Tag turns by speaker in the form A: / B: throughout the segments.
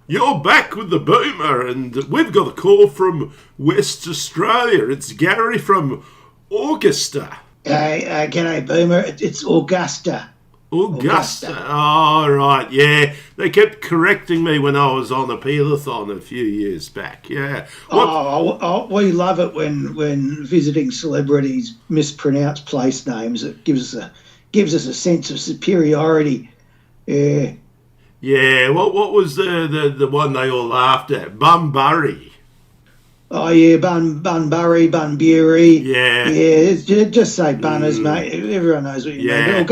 A: You're back with the boomer, and we've got a call from West Australia. It's Gary from Augusta.
B: G'day, boomer. It's Augusta.
A: Augusta. Oh, right, yeah. They kept correcting me when I was on a peel-a-thon a few years back, yeah.
B: We love it when visiting celebrities mispronounce place names. It gives us a sense of superiority. Yeah.
A: Yeah, what was the one they all laughed at? Bunbury.
B: Oh, yeah, Bunbury, Bunbury.
A: Yeah.
B: Yeah, just say Bunners, mate. Everyone knows what you mean.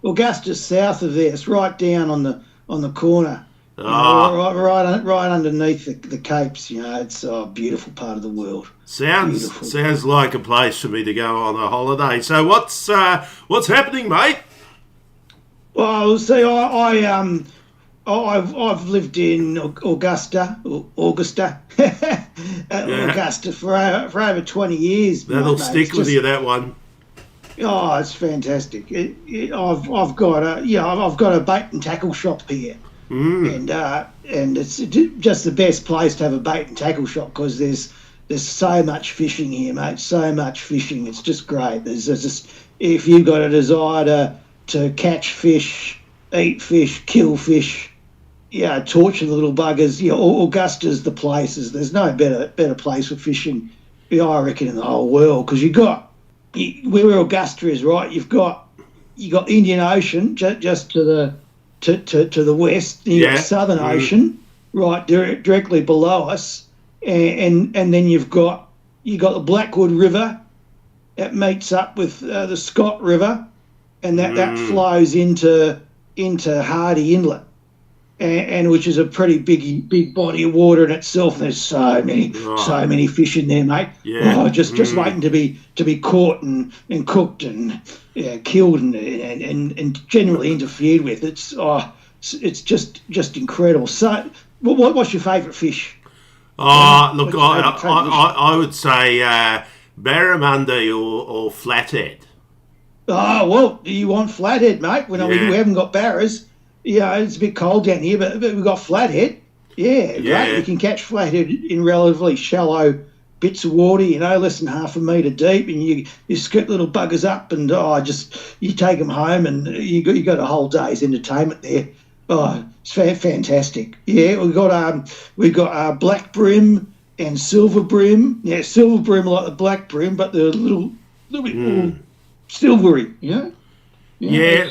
B: Augusta's south of there. It's right down on the corner. Right underneath the Capes. You know, it's a beautiful part of the world.
A: Sounds like a place for me to go on a holiday. So what's happening, mate?
B: Well, see, I've lived in Augusta for over 20 years.
A: That'll stick with you, that one.
B: Oh, it's fantastic. I've got a bait and tackle shop here, and it's just the best place to have a bait and tackle shop because there's so much fishing here, mate. So much fishing. It's just great. There's just, if you've got a desire to catch fish, eat fish, kill fish, torture the little buggers. Yeah, Augusta's the place. There's no better place for fishing, I reckon, in the whole world. Because where Augusta is, right? You got the Indian Ocean just to the west. You got the Southern Ocean right directly below us, and then you've got the Blackwood River that meets up with the Scott River, and that flows into Hardy Inlet. And which is a pretty big body of water in itself. And there's so many fish in there, mate.
A: Yeah.
B: Oh, just waiting to be caught and cooked and killed and generally interfered with. It's just incredible. So, what's your favourite fish?
A: Look, I would say barramundi or flathead.
B: Oh, well, you want flathead, mate? We haven't got barras. Yeah, it's a bit cold down here, but we've got flathead. Yeah, great. You can catch flathead in relatively shallow bits of water, less than half a metre deep, and you scoop little buggers up and you take them home and you got a whole day's entertainment there. Oh, it's fantastic. Yeah, we've got black brim and silver brim. Yeah, silver brim like the black brim, but they're a little bit more silvery.
A: Yeah,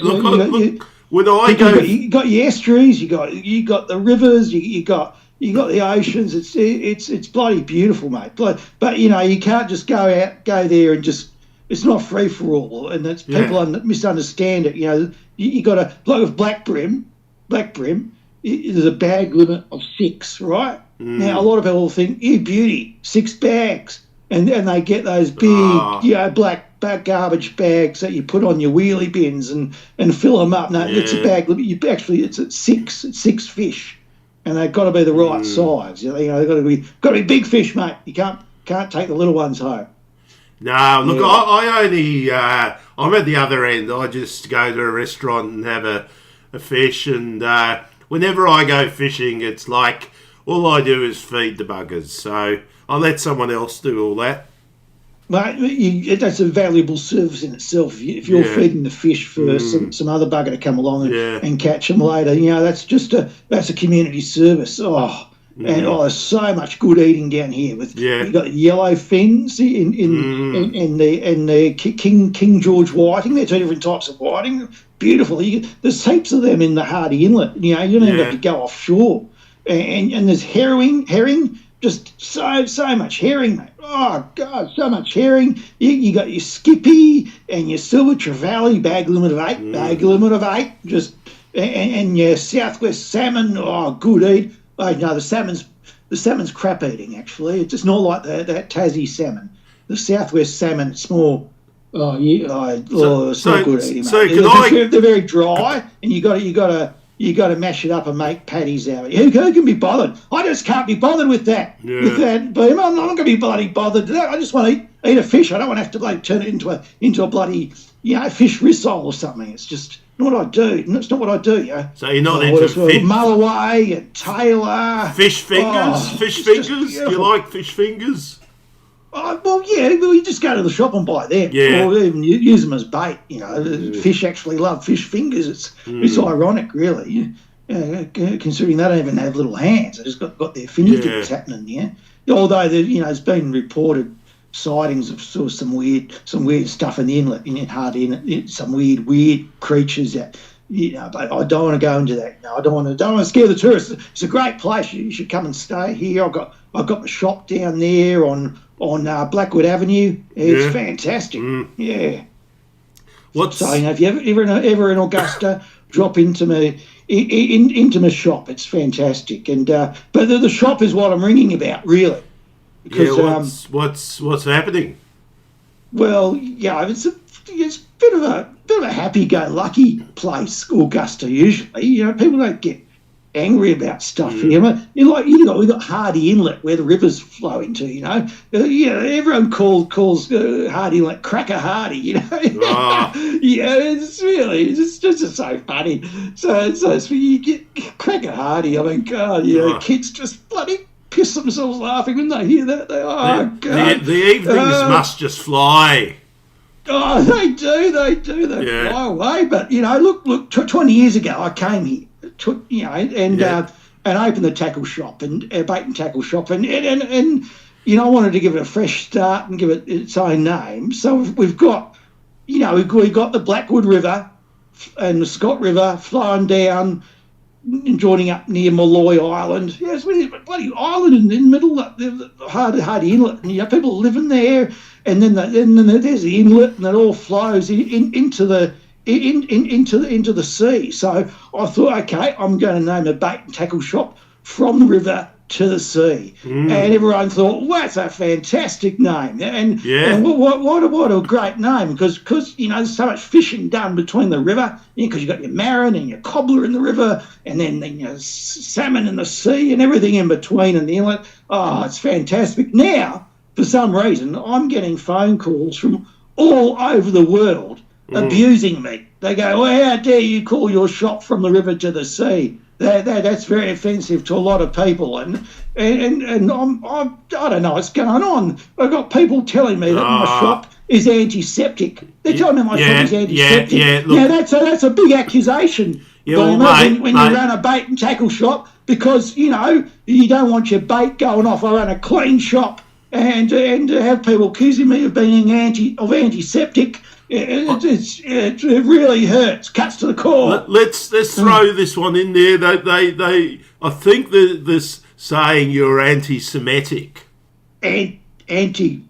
A: look. You
B: got your estuaries, you got the rivers, you got the oceans. It's bloody beautiful, mate. But you can't just go there and just. It's not free for all, and that's people misunderstand it. You got a lot of black brim. There's a bag limit of 6, right? Now a lot of people think, beauty, 6 bags, and they get those big, black garbage bags that you put on your wheelie bins and fill them up. No, it's a bag limit. It's at 6. It's 6 fish, and they've got to be the right size. They've got to be big fish, mate. You can't take the little ones home.
A: No, look, I only I'm at the other end. I just go to a restaurant and have a fish, and whenever I go fishing, it's like all I do is feed the buggers. So I let someone else do all that.
B: Mate, that's a valuable service in itself. If you're feeding the fish for some other bugger to come along and catch them later, that's a community service. There's so much good eating down here. You got yellow fins in the King George whiting. They're 2 different types of whiting. Beautiful. There's heaps of them in the Hardy Inlet. You don't even have to go offshore. And there's herring. Just so much herring, mate. Oh, God, so much herring. You got your skippy and your silver trevally, bag limit of 8. And your southwest salmon. Oh, good eat. Oh, no, the salmon's crap eating, actually. It's just not like that Tassie salmon. The southwest salmon, it's more. It's not good eating, mate. They're very dry, and you got to mash it up and make patties out of it. Who can be bothered? I just can't be bothered with that.
A: Yeah.
B: With that, Boom. I'm not going to be bloody bothered with that. I just want to eat a fish. I don't want to have to turn it into a bloody fish risole or something. It's just Not what I do. It's not what I do, yeah.
A: So you're not into fish?
B: Mulloway and Taylor.
A: Fish fingers? Fish fingers? Do you like fish fingers?
B: Well, yeah, you just go to the shop and buy them.
A: Yeah.
B: Or even use them as bait, Fish actually love fish fingers. It's ironic, really, considering they don't even have little hands. They just got their fingertips happening, yeah. Although, there's been reported sightings of sort of some weird stuff in the inlet, some weird creatures that, but I don't want to go into that. I don't want to scare the tourists. It's a great place. You should come and stay here. I've got the shop down there on Blackwood Avenue. It's fantastic. Yeah. So if you're ever in Augusta, drop into my shop. It's fantastic. And but the shop is what I'm ringing about, really. Because,
A: what's happening?
B: Well, it's a bit of a happy-go-lucky place, Augusta. Usually, people don't get angry about stuff here. We've got Hardy Inlet where the river's flowing to. Everyone calls Hardy Inlet Cracker Hardy. It's just so funny. So you get Cracker Hardy. I mean, God, kids just bloody piss themselves laughing when they hear that. God.
A: The evenings must just fly.
B: Oh, they do. They fly away. But, look, 20 years ago I came here, and opened the tackle shop, and bait and tackle shop. And I wanted to give it a fresh start and give it its own name. So we've got, we've got the Blackwood River and the Scott River flowing down and joining up near Malloy Island. It's a bloody island in the middle of the Hardy Inlet. And, people are living there. And then there's the inlet, and it all flows into the sea. So I thought, okay, I'm going to name a bait and tackle shop from the river to the sea. And everyone thought, well, that's a fantastic name. And what a great name, because there's so much fishing done between the river, because you've got your marron and your cobbler in the river, and then salmon in the sea and everything in between in the inlet. Oh, it's fantastic. Now, for some reason, I'm getting phone calls from all over the world abusing me. They go, well, how dare you call your shop from the river to the sea? That's very offensive to a lot of people. And I don't know what's going on. I've got people telling me that my shop is antiseptic. They're telling me my shop is antiseptic. Now, that's a big accusation, when you run a bait and tackle shop, because, you don't want your bait going off. I run a clean shop. And to have people accusing me of being antiseptic, it really hurts. Cuts to the core.
A: Let's throw this one in there. They I think this saying you're anti-Semitic.
B: Anti-Semitic.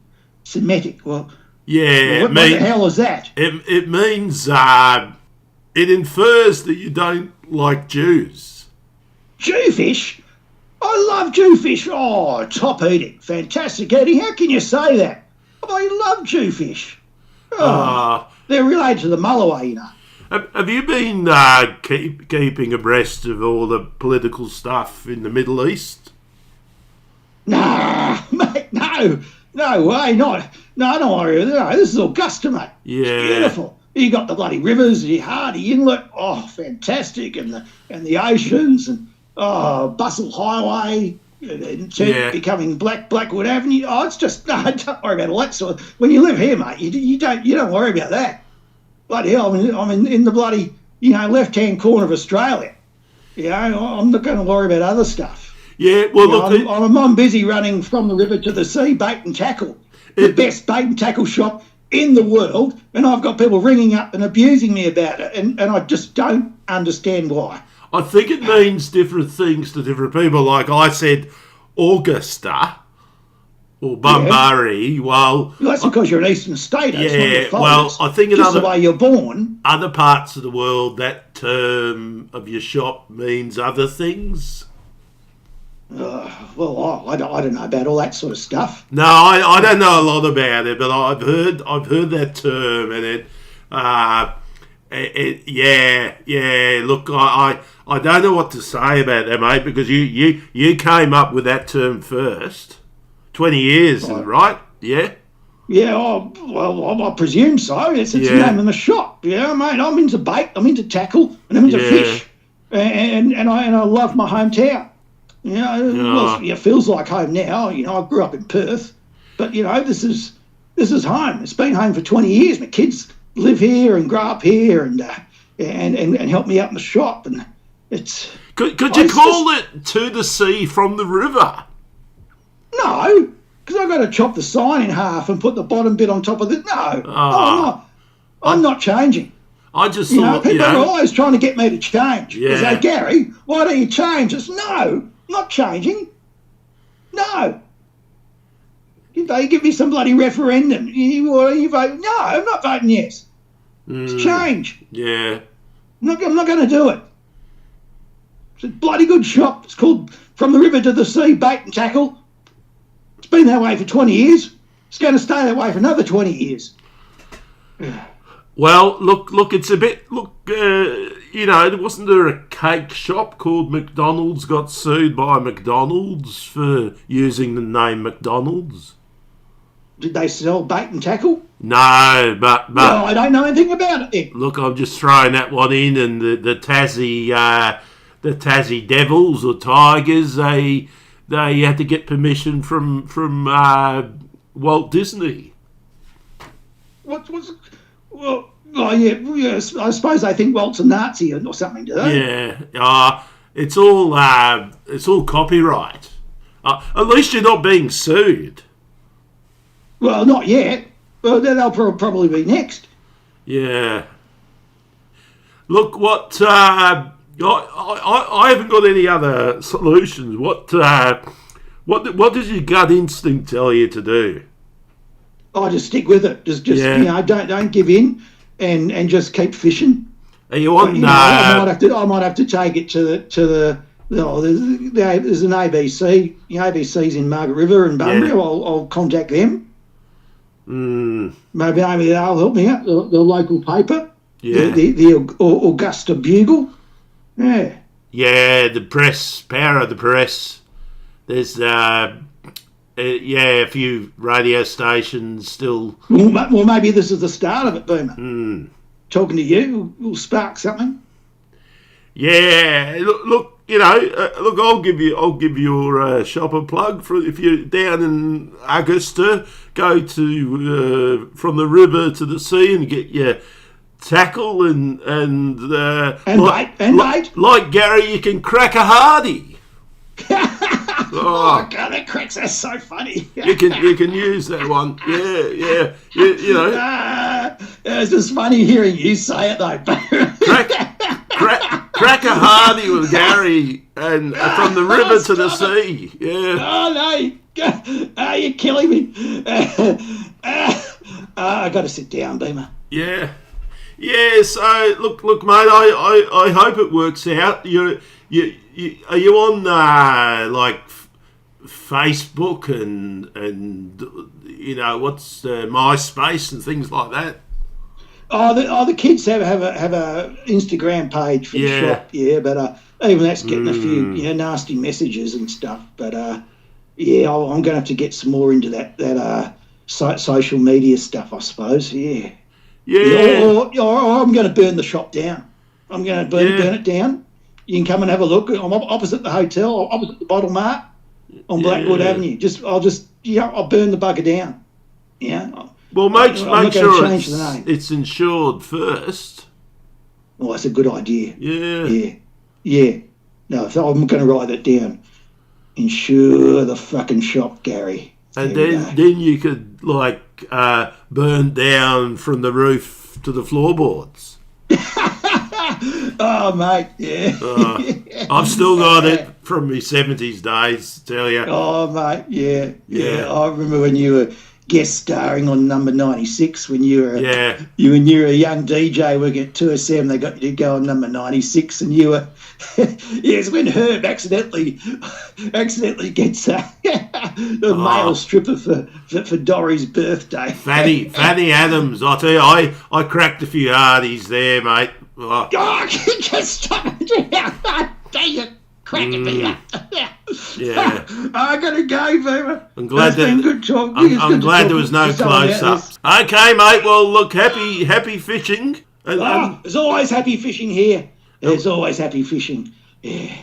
B: Well,
A: yeah.
B: What the hell is that?
A: It means it infers that you don't like Jews.
B: Jewfish. I love Jewfish. Oh, top eating. Fantastic eating. How can you say that? I love Jewfish. They're related to the Mulloway,
A: Have you been keeping abreast of all the political stuff in the Middle East?
B: Nah, mate, no way, not. No, don't worry. No, this is Augusta, mate.
A: Yeah.
B: It's beautiful. You got the bloody rivers, the Hardy Inlet. Oh, fantastic. And the oceans, and Bustle Highway, becoming Blackwood Avenue. Oh, it's just, no, don't worry about all that sort of, when you live here, mate, you don't worry about that. Bloody hell, I'm in the bloody, left-hand corner of Australia. I'm not going to worry about other stuff.
A: Yeah, well,
B: I'm busy running from the river to the sea, bait and tackle. The best bait and tackle shop in the world, and I've got people ringing up and abusing me about it, and I just don't understand why.
A: I think it means different things to different people. Like I said, Augusta or Bunbury.
B: Yeah. Well, that's because you're an eastern state.
A: Yeah. Well, I think
B: just the way you're born.
A: Other parts of the world, that term of your shop means other things.
B: Well, I don't know about all that sort of stuff.
A: No, I don't know a lot about it, but I've heard that term, and Look, I don't know what to say about that, mate, because you came up with that term first. 20 years, right? Yeah.
B: Yeah, well, I presume so. It's the name of the shop. Yeah, mate, I'm into bait, I'm into tackle, and I'm into fish. And I love my hometown. You know, well, it feels like home now. You know, I grew up in Perth, but you know, this is home. It's been home for 20 years. My kids live here and grow up here, and help me out in the shop. And it's
A: could you call it to the sea from the river?
B: No, because I've got to chop the sign in half and put the bottom bit on top of it. No, I'm not changing.
A: I just thought,
B: people are always trying to get me to change.
A: Yeah.
B: They say, Gary, why don't you change? It's no, I'm not changing. No. They give me some bloody referendum. You vote? No, I'm not voting yes. It's change.
A: Yeah.
B: I'm not going to do it. It's a bloody good shop. It's called From the River to the Sea, Bait and Tackle. It's been that way for 20 years. It's going to stay that way for another 20 years.
A: Well, look, it's a bit, you know, wasn't there a cake shop called McDonald's got sued by McDonald's for using the name McDonald's?
B: Did they sell bait and tackle?
A: No, but
B: no, I don't know anything about it then.
A: Look, I'm just throwing that one in, and the Tassie Devils or Tigers, they had to get permission from Walt Disney.
B: Well, yeah, I suppose they think Walt's a Nazi or something, do they?
A: Yeah, it's all copyright. At least you're not being sued.
B: Well, not yet. Well, then they'll probably be next.
A: Yeah. Look, what I haven't got any other solutions. What does your gut instinct tell you to do?
B: I just stick with it. Just you know, don't give in, and just keep fishing.
A: Are you on?
B: I might have to take it to the there's an ABC. ABC's in Margaret River and Bunbury.
A: Yeah.
B: I'll contact them. Maybe they'll help me out. The local paper.
A: Yeah.
B: The Augusta Bugle. Yeah.
A: Yeah, the press, power of the press. There's a few radio stations still.
B: Well, maybe this is the start of it, Boomer. Talking to you will spark something.
A: Yeah, look, you know, I'll give your shop a plug for if you're down in Augusta. Go to from the river to the sea and get your tackle and bait. Like Gary, you can crack a hardy.
B: Oh God, that cracks! That's so funny.
A: you can use that one. Yeah. You know,
B: it's just funny hearing you say it though.
A: Crack a hardy with Gary and from the river to the sea. Yeah.
B: Oh no, you're killing me. I got to sit down, Beamer.
A: Yeah. So look, mate. I hope it works out. Are you on like Facebook and you know what's MySpace and things like that?
B: The kids have a Instagram page for the shop, but even that's getting a few nasty messages and stuff. But I'm going to have to get some more into that social media stuff, I suppose. Yeah. Or I'm going to burn the shop down. I'm going to burn it down. You can come and have a look. I'm opposite the hotel, opposite the Bottle Mart on Blackwood Avenue. I'll burn the bugger down. Yeah.
A: Well, make sure it's insured first.
B: Oh, that's a good idea.
A: Yeah.
B: No, I'm going to write that down. Insure the fucking shop, Gary.
A: And then you could burn down from the roof to the floorboards.
B: Oh, mate, yeah.
A: I've still got it from my 70s days, tell you.
B: Oh, mate, yeah. I remember when you were guest starring on number 96 when you were a young DJ working at 2SM. They got you to go on number 96, and you were yes, when Herb accidentally gets the male stripper for Dorry's birthday.
A: Fanny Adams, I tell you, I cracked a few hardies there, mate.
B: Oh, just stop it! Dang it, cracking me up.
A: Yeah.
B: I gotta go, Boomer.
A: I'm glad
B: been good talking.
A: I'm glad there was no close-ups. Okay, mate. Well, look, happy fishing.
B: There's always happy fishing here. There's always happy fishing. Yeah.